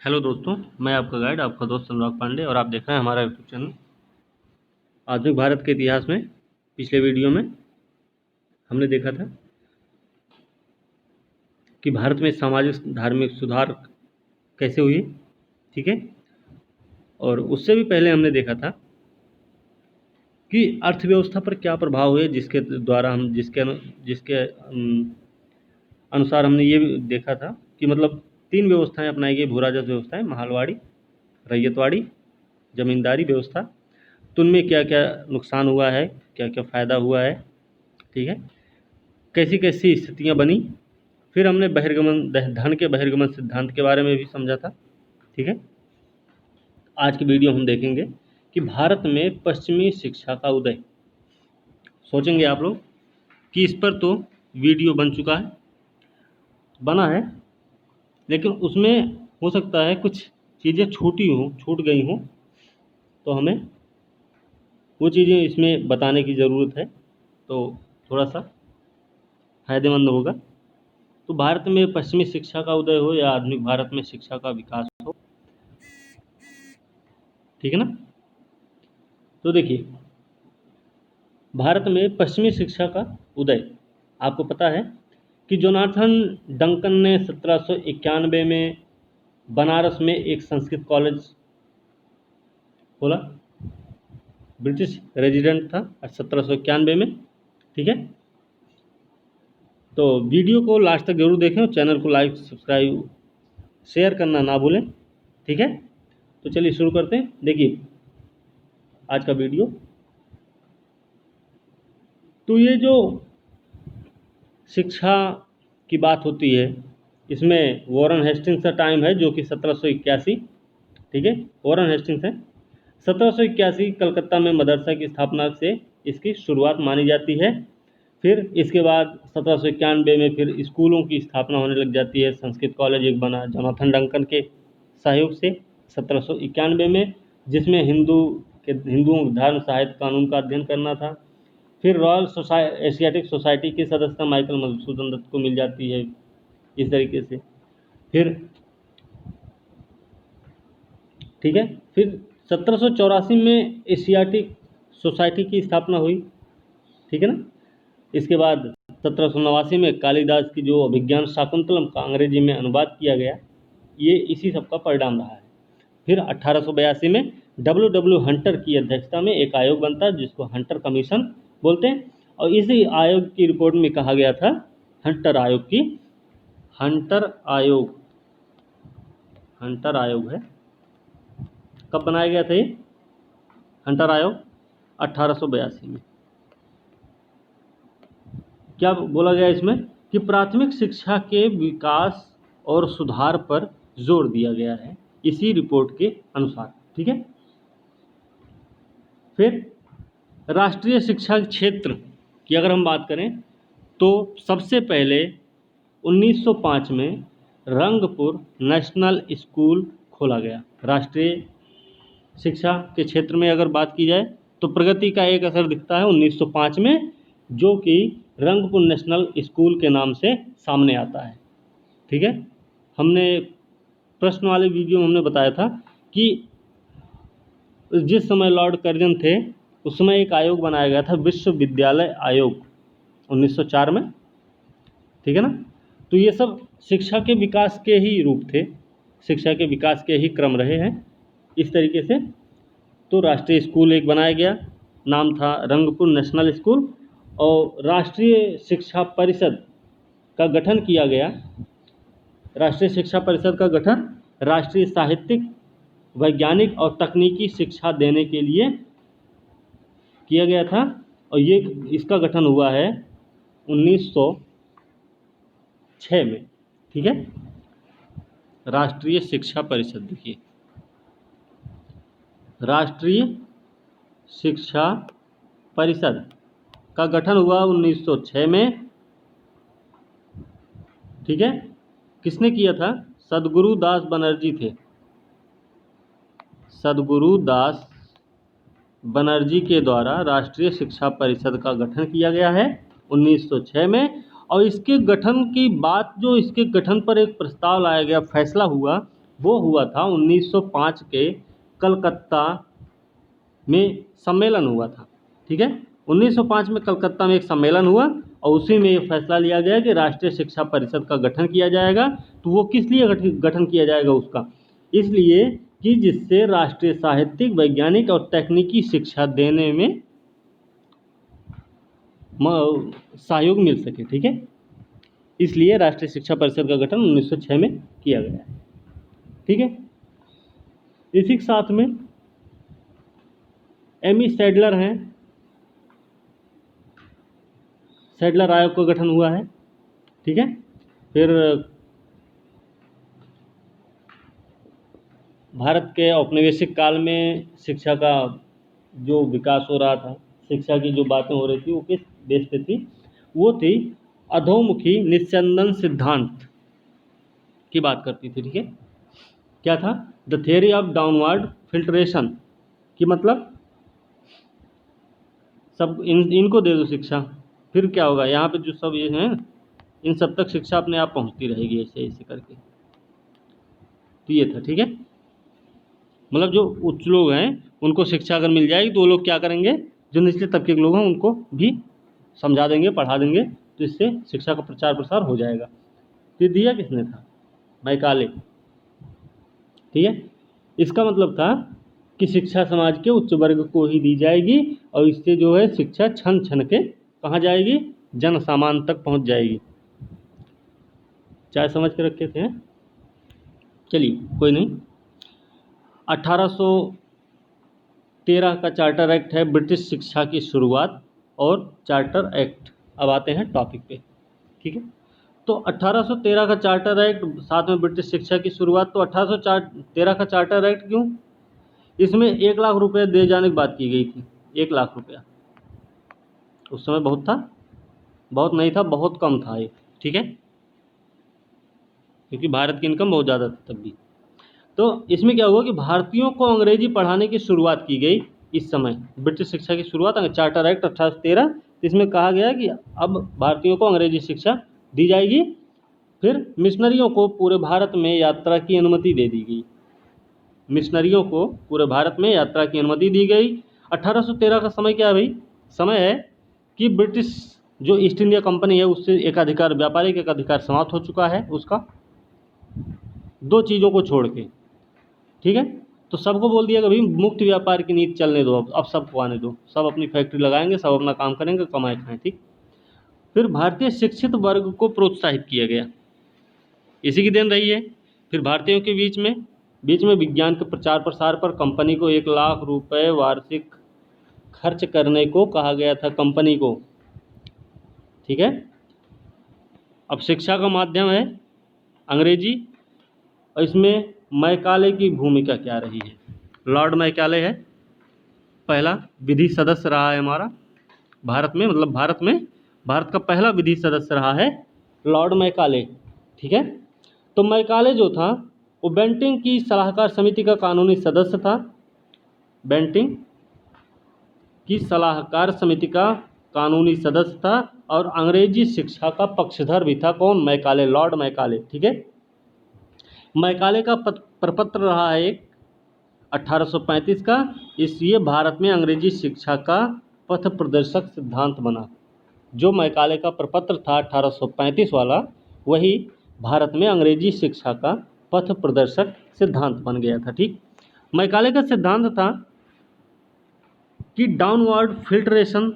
Hello दोस्तों, मैं आपका गाइड, आपका दोस्त अनुराग पांडे और आप देख रहे हैं हमारा यूट्यूब चैनल आधुनिक भारत के इतिहास में। पिछले वीडियो में हमने देखा था कि भारत में सामाजिक धार्मिक सुधार कैसे हुए, ठीक है। और उससे भी पहले हमने देखा था कि अर्थव्यवस्था पर क्या प्रभाव हुए, जिसके द्वारा हम जिसके अनुसार हमने ये भी देखा था कि मतलब 3 व्यवस्थाएं अपनाई गई, भू राजस्व व्यवस्थाएं, महलवाड़ी, रैयतवाड़ी, जमींदारी व्यवस्था। तो उनमें क्या क्या नुकसान हुआ है, क्या क्या फ़ायदा हुआ है, ठीक है, कैसी कैसी स्थितियाँ बनी। फिर हमने धन के बहिर्गमन सिद्धांत के बारे में भी समझा था, ठीक है। आज की वीडियो हम देखेंगे कि भारत में पश्चिमी शिक्षा का उदय। सोचेंगे आप लोग कि इस पर तो वीडियो बन चुका है, बना है, लेकिन उसमें हो सकता है कुछ चीज़ें छूट गई हों, तो हमें वो चीज़ें इसमें बताने की ज़रूरत है, तो थोड़ा सा फायदेमंद होगा। तो भारत में पश्चिमी शिक्षा का उदय हो या आधुनिक भारत में शिक्षा का विकास हो, ठीक है ना। तो देखिए, भारत में पश्चिमी शिक्षा का उदय, आपको पता है कि जोनाथन डंकन ने 1791 में बनारस में एक संस्कृत कॉलेज खोला। ब्रिटिश रेजिडेंट था 1791 में, ठीक है। तो वीडियो को लास्ट तक जरूर देखें और चैनल को लाइक, सब्सक्राइब, शेयर करना ना भूलें, ठीक है। तो चलिए शुरू करते हैं। देखिए आज का वीडियो, तो ये जो शिक्षा की बात होती है, इसमें वॉरेन हेस्टिंग्स का टाइम है जो कि 1781, ठीक है, वॉरेन हेस्टिंग्स है। 1781 कलकत्ता में मदरसा की स्थापना से इसकी शुरुआत मानी जाती है। फिर इसके बाद 1791 में फिर स्कूलों की स्थापना होने लग जाती है। संस्कृत कॉलेज एक बना जोनाथन डंकन के सहयोग से 1791 में, जिसमें हिंदुओं धर्म, साहित्य, कानून का अध्ययन करना था। फिर एशियाटिक सोसाइटी की सदस्यता माइकल मधुसूदन दत्त को मिल जाती है, इस तरीके से। फिर ठीक है, फिर 1784 में एशियाटिक सोसाइटी की स्थापना हुई, ठीक है ना। इसके बाद 1789 में कालिदास की जो अभिज्ञान शाकुंतलम का अंग्रेजी में अनुवाद किया गया, ये इसी सब का परिणाम रहा है। फिर 1882 में डब्ल्यू हंटर की अध्यक्षता में एक आयोग बनता है जिसको हंटर कमीशन बोलते हैं, और इसी आयोग की रिपोर्ट में कहा गया था, हंटर आयोग है। कब बनाया गया था ये हंटर आयोग? 1882 में। क्या बोला गया इसमें कि प्राथमिक शिक्षा के विकास और सुधार पर जोर दिया गया है, इसी रिपोर्ट के अनुसार, ठीक है। फिर राष्ट्रीय शिक्षा क्षेत्र की अगर हम बात करें तो सबसे पहले 1905 में रंगपुर नेशनल स्कूल खोला गया। राष्ट्रीय शिक्षा के क्षेत्र में अगर बात की जाए तो प्रगति का एक असर दिखता है 1905 में, जो कि रंगपुर नेशनल स्कूल के नाम से सामने आता है, ठीक है। हमने प्रश्न वाले वीडियो में हमने बताया था कि जिस समय लॉर्ड कर्जन थे उस समय एक आयोग बनाया गया था, विश्वविद्यालय आयोग, 1904 में, ठीक है ना। तो ये सब शिक्षा के विकास के ही रूप थे, शिक्षा के विकास के ही क्रम रहे हैं, इस तरीके से। तो राष्ट्रीय स्कूल एक बनाया गया, नाम था रंगपुर नेशनल स्कूल, और राष्ट्रीय शिक्षा परिषद का गठन किया गया। राष्ट्रीय शिक्षा परिषद का गठन राष्ट्रीय साहित्यिक, वैज्ञानिक और तकनीकी शिक्षा देने के लिए किया गया था, और ये इसका गठन हुआ है 1906 में, ठीक है। राष्ट्रीय शिक्षा परिषद, देखिए राष्ट्रीय शिक्षा परिषद का गठन हुआ 1906 में, ठीक है। किसने किया था? सदगुरु दास बनर्जी थे। सदगुरु दास बनर्जी के द्वारा राष्ट्रीय शिक्षा परिषद का गठन किया गया है 1906 में। और इसके गठन की बात, जो इसके गठन पर एक प्रस्ताव लाया गया, फैसला हुआ, वो हुआ था 1905 के कलकत्ता में सम्मेलन हुआ था। ठीक है, 1905 में कलकत्ता में एक सम्मेलन हुआ और उसी में ये फैसला लिया गया कि राष्ट्रीय शिक्षा परिषद का गठन किया जाएगा। तो वो किस लिए गठन किया जाएगा उसका? इसलिए कि जिससे राष्ट्रीय साहित्यिक, वैज्ञानिक और तकनीकी शिक्षा देने में सहयोग मिल सके। ठीक है, इसलिए राष्ट्रीय शिक्षा परिषद का गठन 1906 में किया गया है। ठीक है, इसी के साथ में एमी सैडलर हैं, सैडलर आयोग का गठन हुआ है। ठीक है, फिर भारत के औपनिवेशिक काल में शिक्षा का जो विकास हो रहा था, शिक्षा की जो बातें हो रही थी वो किस बेस पे थी? वो थी अधोमुखी निस्यंदन सिद्धांत की बात करती थी। ठीक है, क्या था? The theory of downward filtration, कि मतलब सब इनको दे दो शिक्षा, फिर क्या होगा, यहाँ पे जो सब ये हैं इन सब तक शिक्षा अपने आप पहुँचती रहेगी, ऐसे ऐसे करके। तो ये था। ठीक है, मतलब जो उच्च लोग हैं उनको शिक्षा अगर मिल जाएगी तो वो लोग क्या करेंगे, जो निचले तबके के लोग हैं उनको भी समझा देंगे, पढ़ा देंगे, तो इससे शिक्षा का प्रचार प्रसार हो जाएगा। तो दिया किसने था? मैकाले। ठीक है, इसका मतलब था कि शिक्षा समाज के उच्च वर्ग को ही दी जाएगी और इससे जो है शिक्षा छन छन के कहाँ जाएगी? जन सामान्य तक पहुँच जाएगी। चाहे समझ के रखे थे। चलिए कोई नहीं। 1813 का चार्टर एक्ट है ब्रिटिश शिक्षा की शुरुआत और चार्टर एक्ट। अब आते हैं टॉपिक पे। ठीक है, तो 1813 का चार्टर एक्ट, साथ में ब्रिटिश शिक्षा की शुरुआत। तो 1813 का चार्टर एक्ट क्यों? इसमें 1 लाख रुपए दे जाने की बात की गई थी। 1 लाख रुपया उस समय बहुत था? बहुत नहीं था, बहुत कम था ये। ठीक है, क्योंकि भारत की इनकम बहुत ज़्यादा थी तब भी। तो इसमें क्या हुआ कि भारतीयों को अंग्रेजी पढ़ाने की शुरुआत की गई। इस समय ब्रिटिश शिक्षा की शुरुआत, चार्टर एक्ट 1813, इसमें कहा गया कि अब भारतीयों को अंग्रेजी शिक्षा दी जाएगी। फिर मिशनरियों को पूरे भारत में यात्रा की अनुमति दे दी गई। मिशनरियों को पूरे भारत में यात्रा की अनुमति दी गई। 1813 का समय क्या है भाई? समय है कि ब्रिटिश जो ईस्ट इंडिया कंपनी है उससे एकाधिकार, व्यापारिक एकाधिकार समाप्त हो चुका है उसका, 2 चीज़ों को छोड़ के। ठीक है, तो सबको बोल दिया कि भाई मुक्त व्यापार की नीति चलने दो, अब सबको आने दो, सब अपनी फैक्ट्री लगाएंगे, सब अपना काम करेंगे, कमाए खाएं। ठीक, फिर भारतीय शिक्षित वर्ग को प्रोत्साहित किया गया, इसी की देन रही है। फिर भारतीयों के बीच में विज्ञान के प्रचार प्रसार पर कंपनी को 1 लाख रुपए वार्षिक खर्च करने को कहा गया था कंपनी को। ठीक है, अब शिक्षा का माध्यम है अंग्रेजी, और इसमें मैकाले की भूमिका क्या रही है? लॉर्ड मैकाले है पहला विधि सदस्य रहा है हमारा भारत में, मतलब भारत का पहला विधि सदस्य रहा है लॉर्ड मैकाले। ठीक है, तो मैकाले जो था वो बेंटिंग की सलाहकार समिति का कानूनी सदस्य था। बेंटिंग की सलाहकार समिति का कानूनी सदस्य था और अंग्रेजी शिक्षा का पक्षधर भी था। कौन? Macaulay, Lord Macaulay. ठीक है, मैकाले का प्रपत्र रहा है एक 1835 का, इसलिए भारत में अंग्रेजी शिक्षा का पथ प्रदर्शक सिद्धांत बना। जो मैकाले का प्रपत्र था 1835 वाला, वही भारत में अंग्रेजी शिक्षा का पथ प्रदर्शक सिद्धांत बन गया था। ठीक, मैकाले का सिद्धांत था कि डाउनवर्ड फिल्ट्रेशन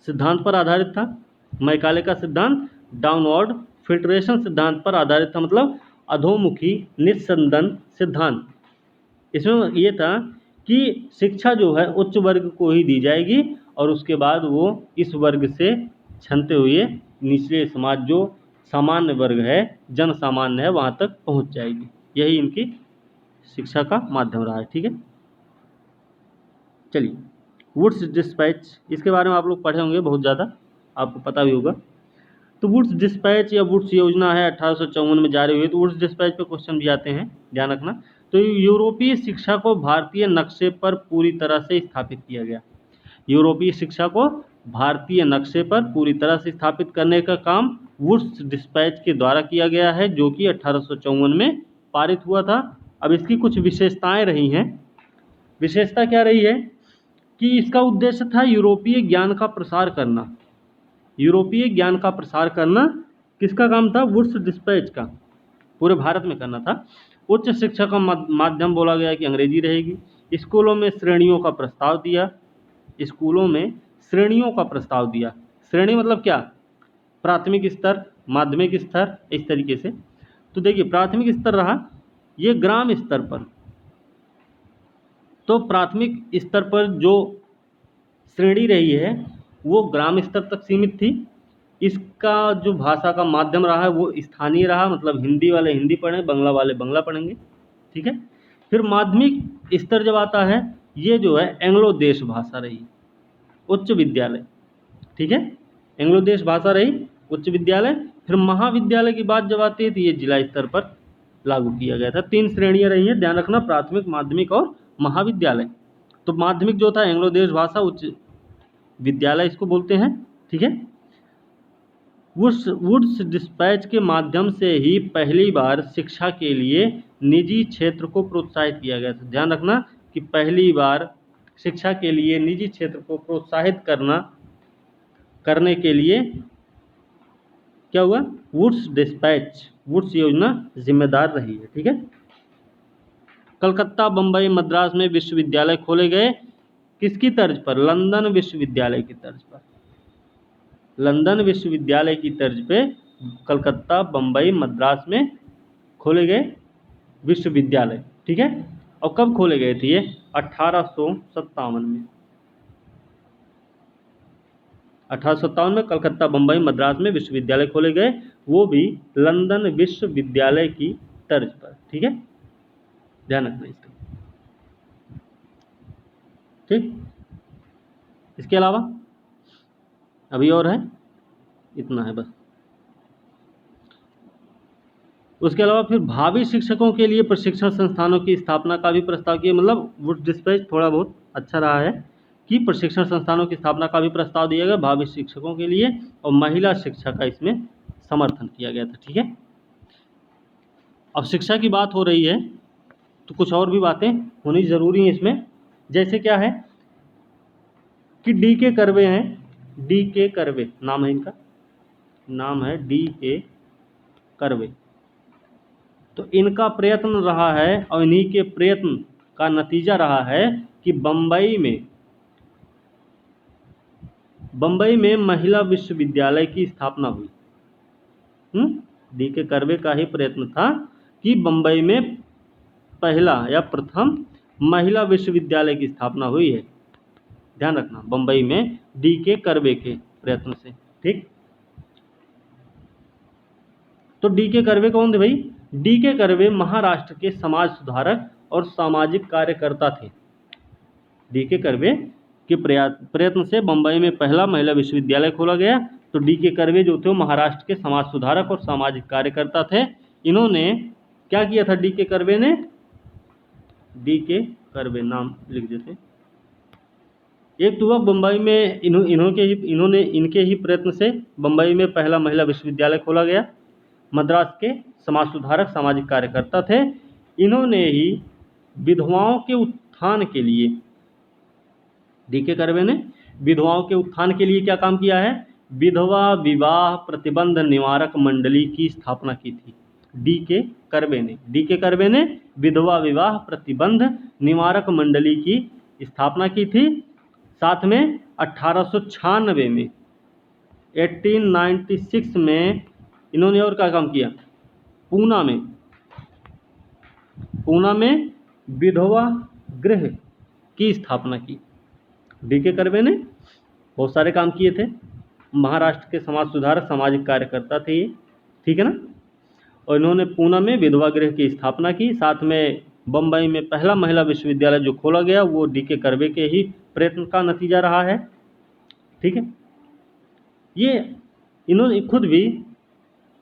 सिद्धांत पर आधारित था। मैकाले का सिद्धांत डाउनवर्ड फिल्ट्रेशन सिद्धांत पर आधारित था, मतलब अधोमुखी निस्संदन सिद्धांत। इसमें यह था कि शिक्षा जो है उच्च वर्ग को ही दी जाएगी और उसके बाद वो इस वर्ग से छनते हुए निचले समाज, जो सामान्य वर्ग है, जन सामान्य है, वहाँ तक पहुँच जाएगी। यही इनकी शिक्षा का माध्यम रहा है। ठीक है, चलिए वुड्स डिस्पैच, इसके बारे में आप लोग पढ़े होंगे बहुत ज़्यादा, आपको पता भी होगा। तो वुड्स डिस्पैच या वुड्स योजना है 1854 में जारी हुई। तो वुड्स डिस्पैच पे क्वेश्चन भी आते हैं, ध्यान रखना। तो यूरोपीय शिक्षा को भारतीय नक्शे पर पूरी तरह से स्थापित किया गया। यूरोपीय शिक्षा को भारतीय नक्शे पर पूरी तरह से स्थापित करने का काम वुड्स डिस्पैच के द्वारा किया गया है, जो कि 1854 में पारित हुआ था अब इसकी कुछ विशेषताएं रही हैं। विशेषता क्या रही है कि इसका उद्देश्य था यूरोपीय ज्ञान का प्रसार करना। यूरोपीय ज्ञान का प्रसार करना किसका काम था? वुड्स डिस्पैच का, पूरे भारत में करना था। उच्च शिक्षा का माध्यम बोला गया कि अंग्रेजी रहेगी। स्कूलों में श्रेणियों का प्रस्ताव दिया। स्कूलों में श्रेणियों का प्रस्ताव दिया। श्रेणी मतलब क्या? प्राथमिक स्तर, माध्यमिक स्तर, इस तरीके से। तो देखिए, प्राथमिक स्तर रहा ये ग्राम स्तर पर। तो प्राथमिक स्तर पर जो श्रेणी रही है वो ग्राम स्तर तक सीमित थी। इसका जो भाषा का माध्यम रहा है वो स्थानीय रहा, मतलब हिंदी वाले हिंदी पढ़ें, बांग्ला वाले बांग्ला पढ़ेंगे, ठीक है। फिर माध्यमिक स्तर जब आता है, ये जो है एंग्लो देश भाषा रही, उच्च विद्यालय, ठीक है, एंग्लो देश भाषा रही, उच्च विद्यालय। फिर महाविद्यालय की बात जब आती है तो ये जिला स्तर पर लागू किया गया था। 3 श्रेणियां रही हैं, ध्यान रखना, प्राथमिक, माध्यमिक और महाविद्यालय। तो माध्यमिक जो था एंग्लो देश भाषा, उच्च विद्यालय इसको बोलते हैं, ठीक है। वुड्स डिस्पैच के माध्यम से ही पहली बार शिक्षा के लिए निजी क्षेत्र को प्रोत्साहित किया गया था। ध्यान रखना कि पहली बार शिक्षा के लिए निजी क्षेत्र को प्रोत्साहित करने के लिए क्या हुआ? वुड्स डिस्पैच, वुड्स योजना जिम्मेदार रही है, ठीक है। कलकत्ता, बंबई, मद्रास में विश्वविद्यालय खोले गए, किसकी तर्ज पर? लंदन विश्वविद्यालय की तर्ज पर। लंदन विश्वविद्यालय की तर्ज पे कलकत्ता, बंबई, मद्रास में खोले गए विश्वविद्यालय, ठीक है। और कब खोले गए थे ये? 1857 में। 1857 में कलकत्ता, बंबई, मद्रास में विश्वविद्यालय खोले गए, वो भी लंदन विश्वविद्यालय की तर्ज पर, ठीक है, ध्यान रखना इसका, ठीक। इसके अलावा अभी और है, इतना है बस। उसके अलावा फिर भावी शिक्षकों के लिए प्रशिक्षण संस्थानों की स्थापना का भी प्रस्ताव किया। मतलब वुड्स डिस्पैच थोड़ा बहुत अच्छा रहा है कि प्रशिक्षण संस्थानों की स्थापना का भी प्रस्ताव दिया गया भावी शिक्षकों के लिए, और महिला शिक्षा का इसमें समर्थन किया गया था, ठीक है। अब शिक्षा की बात हो रही है तो कुछ और भी बातें होनी जरूरी है इसमें। जैसे क्या है कि D.K. कर्वे हैं, D.K. कर्वे नाम है इनका, नाम है D.K. कर्वे। तो इनका प्रयत्न रहा है और इन्हीं के प्रयत्न का नतीजा रहा है कि बंबई में महिला विश्वविद्यालय की स्थापना हुई। D.K. कर्वे का ही प्रयत्न था कि बंबई में पहला या प्रथम महिला विश्वविद्यालय की स्थापना हुई है। ध्यान रखना, बंबई में D.K. कर्वे के प्रयत्न से, ठीक। तो D.K. कर्वे कौन थे भाई? D.K. कर्वे महाराष्ट्र के समाज सुधारक और सामाजिक कार्यकर्ता थे। D.K. कर्वे के प्रयत्न से बंबई में पहला महिला विश्वविद्यालय खोला गया। तो D.K. कर्वे जो थे वो महाराष्ट्र के समाज सुधारक और सामाजिक कार्यकर्ता थे। इन्होंने क्या किया था? D.K. कर्वे ने, D.K. कर्वे नाम लिख देते। एक तो वह बंबई में इनके ही प्रयत्न से बंबई में पहला महिला विश्वविद्यालय खोला गया। मद्रास के समाज सुधारक सामाजिक कार्यकर्ता थे। इन्होंने ही विधवाओं के उत्थान के लिए, D.K. कर्वे ने विधवाओं के उत्थान के लिए क्या काम किया है? विधवा विवाह प्रतिबंध निवारक मंडली की स्थापना की थी। D.K. कर्वे ने विधवा विवाह प्रतिबंध निवारक मंडली की स्थापना की थी। साथ में 1896 में 1896 में इन्होंने और क्या काम किया? पूना में विधवा गृह की स्थापना की। D.K. कर्वे ने बहुत सारे काम किए थे, महाराष्ट्र के समाज सुधारक सामाजिक कार्यकर्ता थे ये, ठीक है ना। और इन्होंने पूना में विधवा गृह की स्थापना की। साथ में बंबई में पहला महिला विश्वविद्यालय जो खोला गया वो D.K. कर्वे के ही प्रयत्न का नतीजा रहा है, ठीक है। ये इन्होंने खुद भी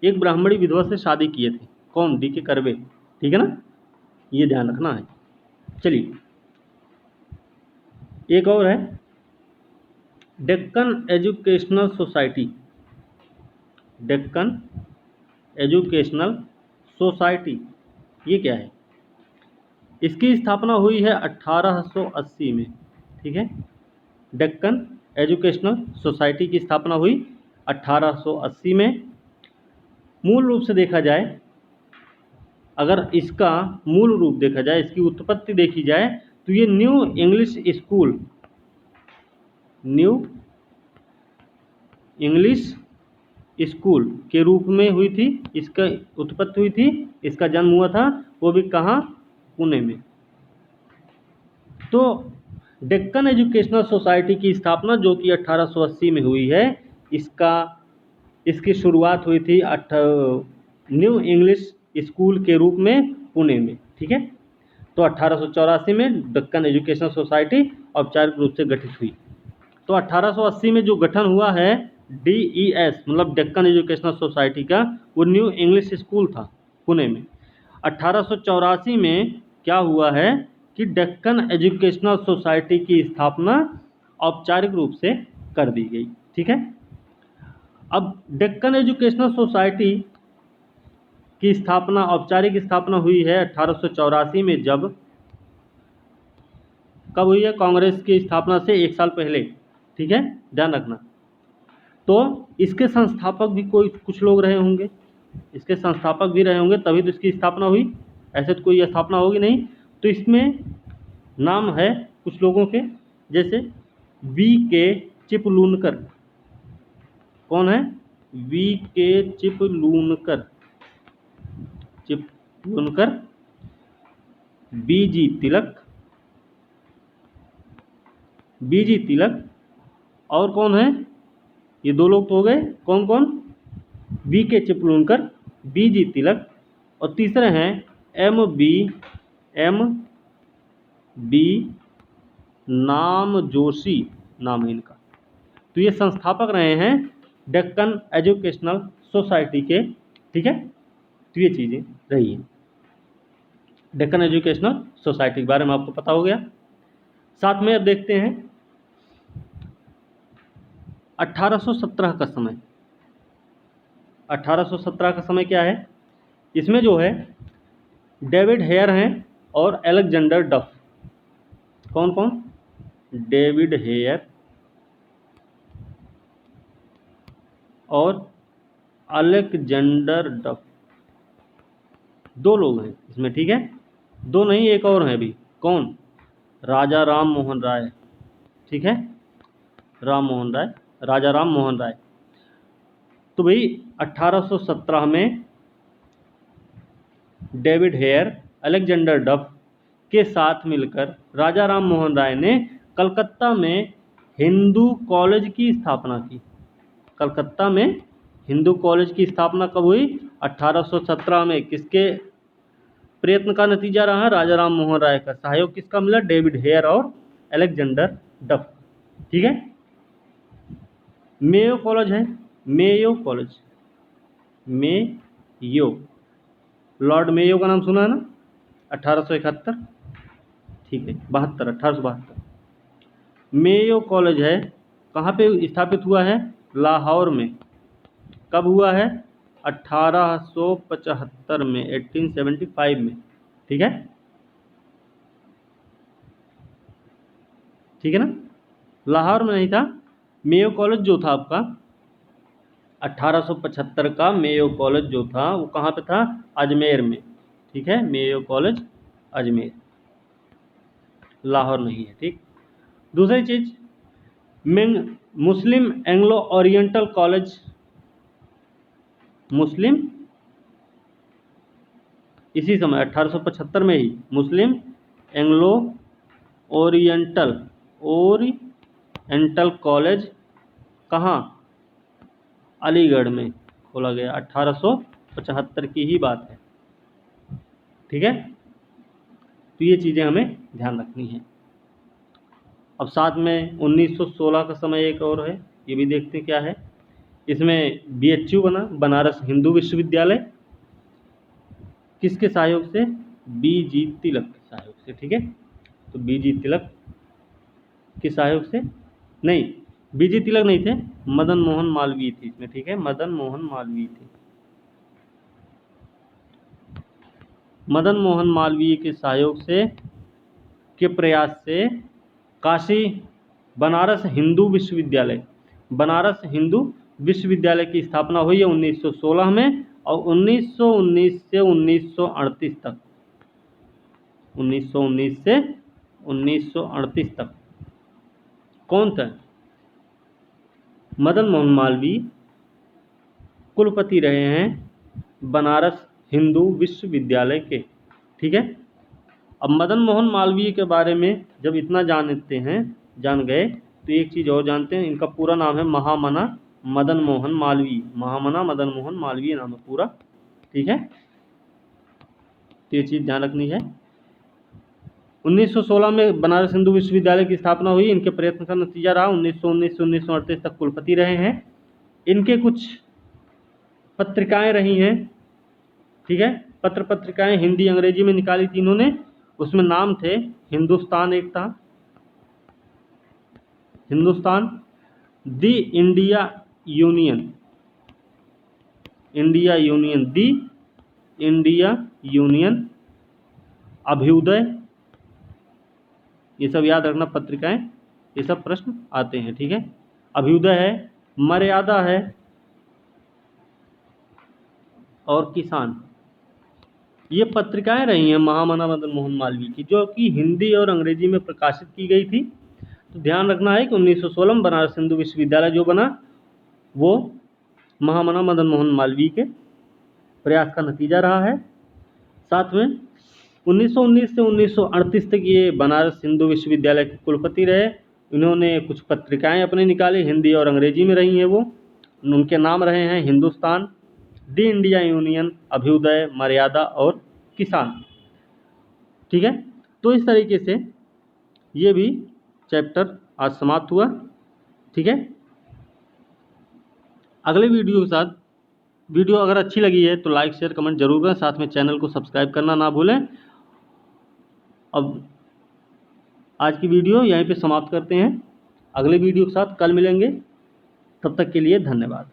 एक ब्राह्मणी विधवा से शादी किए थे। कौन? D.K. कर्वे, ठीक है ना, ये ध्यान रखना है। चलिए एक और है, Deccan educational society. Deccan educational society ये क्या है? इसकी स्थापना हुई है 1880 में, ठीक है। डेक्कन एजुकेशनल सोसाइटी की स्थापना हुई 1880 में। मूल रूप से देखा जाए, अगर इसका मूल रूप देखा जाए, इसकी उत्पत्ति देखी जाए, तो ये न्यू इंग्लिश स्कूल के रूप में हुई थी। इसका उत्पत्ति हुई थी, इसका जन्म हुआ था, वो भी कहाँ, पुणे में। तो डेक्कन एजुकेशनल सोसाइटी की स्थापना जो कि 1880 में हुई है, इसकी शुरुआत हुई थी न्यू इंग्लिश स्कूल के रूप में पुणे में, ठीक है। तो 1884 में डेक्कन एजुकेशनल सोसाइटी औपचारिक रूप से गठित हुई। तो 1880 में जो गठन हुआ है DES, मतलब डेक्कन एजुकेशनल सोसाइटी का, वो न्यू इंग्लिश स्कूल था पुणे में। 1884 में क्या हुआ है कि डेक्कन एजुकेशनल सोसाइटी की स्थापना औपचारिक रूप से कर दी गई, ठीक है। अब डेक्कन एजुकेशनल सोसाइटी की स्थापना, औपचारिक स्थापना हुई है 1884 में। कब हुई है? कांग्रेस की स्थापना से 1 साल पहले, ठीक है, ध्यान रखना। तो इसके संस्थापक भी कुछ लोग रहे होंगे, इसके संस्थापक भी रहे होंगे, तभी तो इसकी स्थापना हुई, ऐसे तो कोई स्थापना होगी नहीं। तो इसमें नाम है कुछ लोगों के, जैसे VK चिपलूनकर। कौन है? VK चिपलूनकर, BG तिलक, और कौन है? ये 2 लोग तो हो गए, कौन कौन? VK चिपलूनकर, BG तिलक, और तीसरे हैं MB नामजोशी, नाम है इनका। तो ये संस्थापक रहे हैं डेक्कन एजुकेशनल सोसाइटी के, ठीक है। तो ये चीज़ें रही हैं डेक्कन एजुकेशनल सोसाइटी के बारे में, आपको पता हो गया। साथ में अब देखते हैं 1817 का समय। 1817 का समय क्या है? इसमें जो है डेविड हेयर हैं और अलेक्जेंडर डफ। कौन कौन? डेविड हेयर और अलेक्जेंडर डफ, 2 लोग हैं इसमें, ठीक है। 2 नहीं, एक और है अभी। कौन? राजा राम मोहन राय, ठीक है, राजा राम मोहन राय। तो भाई 1817 में डेविड हेयर, अलेक्जेंडर डफ के साथ मिलकर राजा राम मोहन राय ने कलकत्ता में हिंदू कॉलेज की स्थापना की। कलकत्ता में हिंदू कॉलेज की स्थापना कब हुई? 1817 में। किसके प्रयत्न का नतीजा रहा? राजा राम मोहन राय का। सहयोग किसका मिला? डेविड हेयर और अलेक्जेंडर डफ, ठीक है। मेयो कॉलेज है, Mayo college, Mayo, Lord Mayo का नाम सुना है ना? 1871, ठीक है, 1872। मेयो कॉलेज है, कहाँ पे स्थापित हुआ है? लाहौर में। कब हुआ है? 1875 में, 1875 में, ठीक है, ठीक है ना। लाहौर में नहीं था। मेयो कॉलेज जो था आपका 1875 का मेयो कॉलेज जो था, वो कहाँ पे था? अजमेर में, ठीक है। मेयो कॉलेज अजमेर, लाहौर नहीं है, ठीक। दूसरी चीज, मुस्लिम एंग्लो ओरिएंटल कॉलेज, मुस्लिम इसी समय 1875 में ही मुस्लिम एंग्लो ओरिएंटल कॉलेज कहाँ? अलीगढ़ में खोला गया। 1875 की ही बात है, ठीक है। तो ये चीज़ें हमें ध्यान रखनी है। अब साथ में 1916 का समय एक और है, ये भी देखते हैं क्या है। इसमें BHU बना, बनारस हिंदू विश्वविद्यालय, किसके सहयोग से? BG तिलक के सहयोग से, ठीक है। तो BG तिलक के सहयोग से, नहीं, BG तिलक नहीं थे, मदन मोहन मालवीय थी इसमें, ठीक है, मदन मोहन मालवीय थे। मदन मोहन मालवीय के सहयोग से, के प्रयास से काशी बनारस हिंदू विश्वविद्यालय, बनारस हिंदू विश्वविद्यालय की स्थापना हुई है 1916 में, और 1919 से 1938 तक, 1919 से 1938 तक कौन था? मदन मोहन मालवीय कुलपति रहे हैं बनारस हिंदू विश्वविद्यालय के। ठीक है। अब मदन मोहन मालवीय के बारे में जब इतना जान गए, तो एक चीज़ और जानते हैं, इनका पूरा नाम है महामना मदन मोहन मालवीय, महामना मदन मोहन मालवीय नाम है पूरा। ठीक है, तो ये चीज़ ध्यान रखनी है। 1916 में बनारस हिंदू विश्वविद्यालय की स्थापना हुई। इनके प्रयत्न का नतीजा रहा 1919 से 1938 तक कुलपति रहे हैं। इनके कुछ पत्रिकाएं रही हैं। ठीक है, पत्रिकाएं हिंदी अंग्रेजी में निकाली थी इन्होंने। उसमें नाम थे हिंदुस्तान, एक था हिंदुस्तान, दी इंडिया यूनियन, दी इंडिया यूनियन, अभ्युदय, ये सब याद रखना पत्रिकाएं, ये सब प्रश्न आते हैं। ठीक है, अभ्युदय है, मर्यादा है, और किसान, ये पत्रिकाएं रही हैं महामना मदन मोहन मालवीय की, जो कि हिंदी और अंग्रेजी में प्रकाशित की गई थी। तो ध्यान रखना है कि 1916 में बनारस हिंदू विश्वविद्यालय जो बना, वो महामना मदन मोहन मालवीय के प्रयास का नतीजा रहा है। साथ में 1919 से 1938 तक ये बनारस हिंदू विश्वविद्यालय के कुलपति रहे। इन्होंने कुछ पत्रिकाएं अपने निकाली, हिंदी और अंग्रेजी में रही हैं वो। उनके नाम रहे हैं हिंदुस्तान, दी इंडिया यूनियन, अभ्युदय, मर्यादा और किसान। ठीक है, तो इस तरीके से ये भी चैप्टर आज समाप्त हुआ। ठीक है, अगले वीडियो के साथ, वीडियो अगर अच्छी लगी है तो लाइक शेयर कमेंट जरूर करें, साथ में चैनल को सब्सक्राइब करना ना भूलें। अब आज की वीडियो यहीं पे समाप्त करते हैं, अगले वीडियो के साथ कल मिलेंगे। तब तक के लिए धन्यवाद।